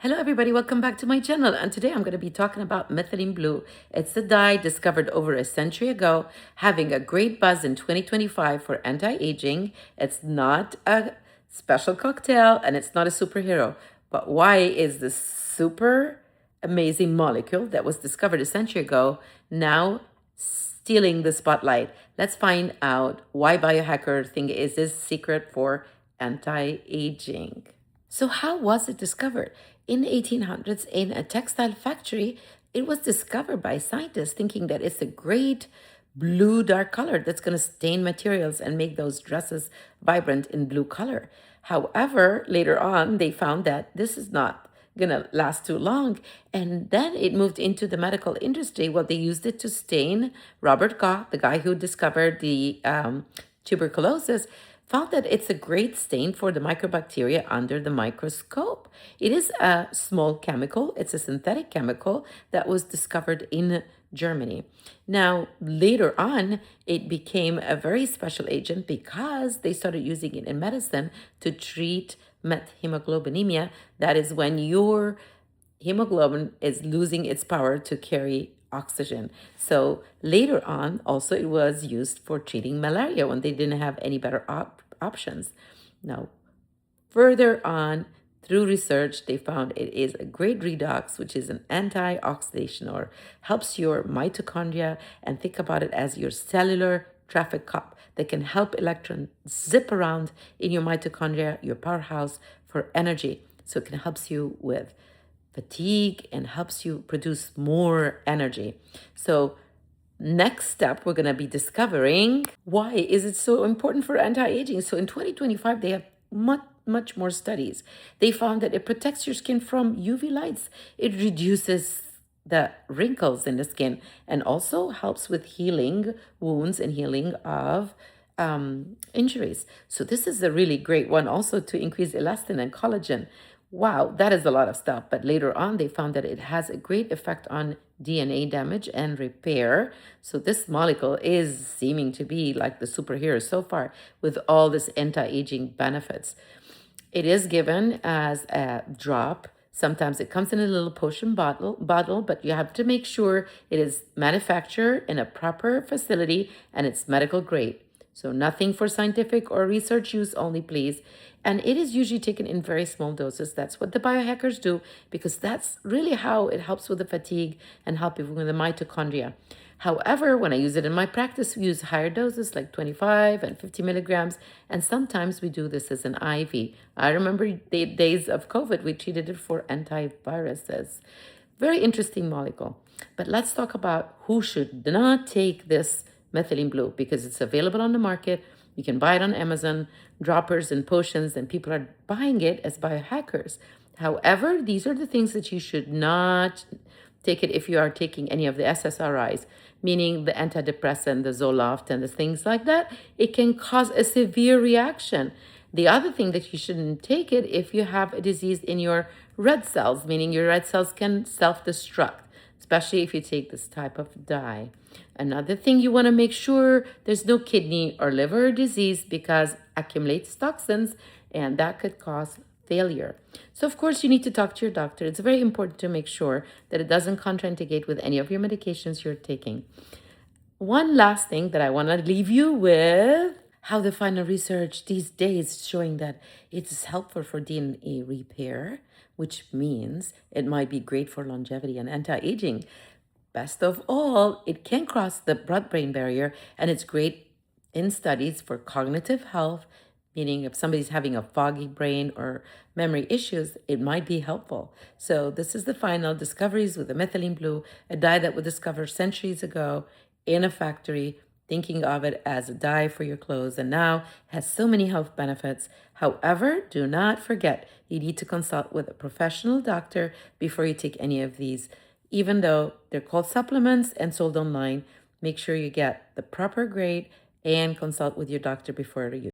Hello everybody, welcome back to my channel, and today I'm going to be talking about methylene blue. It's a dye discovered over a century ago, having a great buzz in 2025 for anti-aging. It's not a special cocktail and it's not a superhero, but why is this super amazing molecule that was discovered a century ago now stealing the spotlight? Let's find out why biohacker think is this secret for anti-aging. So how was it discovered? In the 1800s, in a textile factory, it was discovered by scientists thinking that it's a great blue dark color that's going to stain materials and make those dresses vibrant in blue color. However, later on, they found that this is not going to last too long. And then it moved into the medical industry. Well, they used it to stain. Robert Koch, the guy who discovered the tuberculosis, found that it's a great stain for the microbacteria under the microscope. It is a small chemical. It's a synthetic chemical that was discovered in Germany. Now, later on, it became a very special agent because they started using it in medicine to treat methemoglobinemia. That is when your hemoglobin is losing its power to carry oxygen. So later on, also it was used for treating malaria when they didn't have any better options. Now, further on, through research, they found it is a great redox, which is an antioxidant or helps your mitochondria, and think about it as your cellular traffic cop that can help electrons zip around in your mitochondria, your powerhouse, for energy. So it can help you with fatigue and helps you produce more energy. So next step, we're going to be discovering why is it so important for anti-aging. So in 2025, they have much more studies. They found that it protects your skin from UV lights. It reduces the wrinkles in the skin and also helps with healing wounds and healing of injuries. So this is a really great one also to increase elastin and collagen. Wow, that is a lot of stuff. But later on, they found that it has a great effect on DNA damage and repair. So this molecule is seeming to be like the superhero so far with all this anti-aging benefits. It is given as a drop. Sometimes it comes in a little potion bottle, but you have to make sure it is manufactured in a proper facility and it's medical grade. So nothing for scientific or research use only, please. And it is usually taken in very small doses. That's what the biohackers do, because that's really how it helps with the fatigue and help with the mitochondria. However, when I use it in my practice, we use higher doses like 25 and 50 milligrams. And sometimes we do this as an IV. I remember the days of COVID, we treated it for antiviruses. Very interesting molecule. But let's talk about who should not take this methylene blue, because it's available on the market. You can buy it on Amazon, droppers and potions, and people are buying it as biohackers. However, these are the things that you should not take it if you are taking any of the SSRIs, meaning the antidepressant, the Zoloft, and the things like that. It can cause a severe reaction. The other thing that you shouldn't take it if you have a disease in your red cells, meaning your red cells can self-destruct, especially if you take this type of dye. Another thing, you want to make sure there's no kidney or liver disease because accumulates toxins, and that could cause failure. So of course you need to talk to your doctor. It's very important to make sure that it doesn't contraindicate with any of your medications you're taking. One last thing that I want to leave you with, how the final research these days showing that it's helpful for DNA repair, which means it might be great for longevity and anti-aging. Best of all, it can cross the blood-brain barrier, and it's great in studies for cognitive health, meaning if somebody's having a foggy brain or memory issues, it might be helpful. So this is the final discoveries with the methylene blue, a dye that was discovered centuries ago in a factory, thinking of it as a dye for your clothes, and now has so many health benefits. However, do not forget, you need to consult with a professional doctor before you take any of these. Even though they're called supplements and sold online, make sure you get the proper grade and consult with your doctor before you use.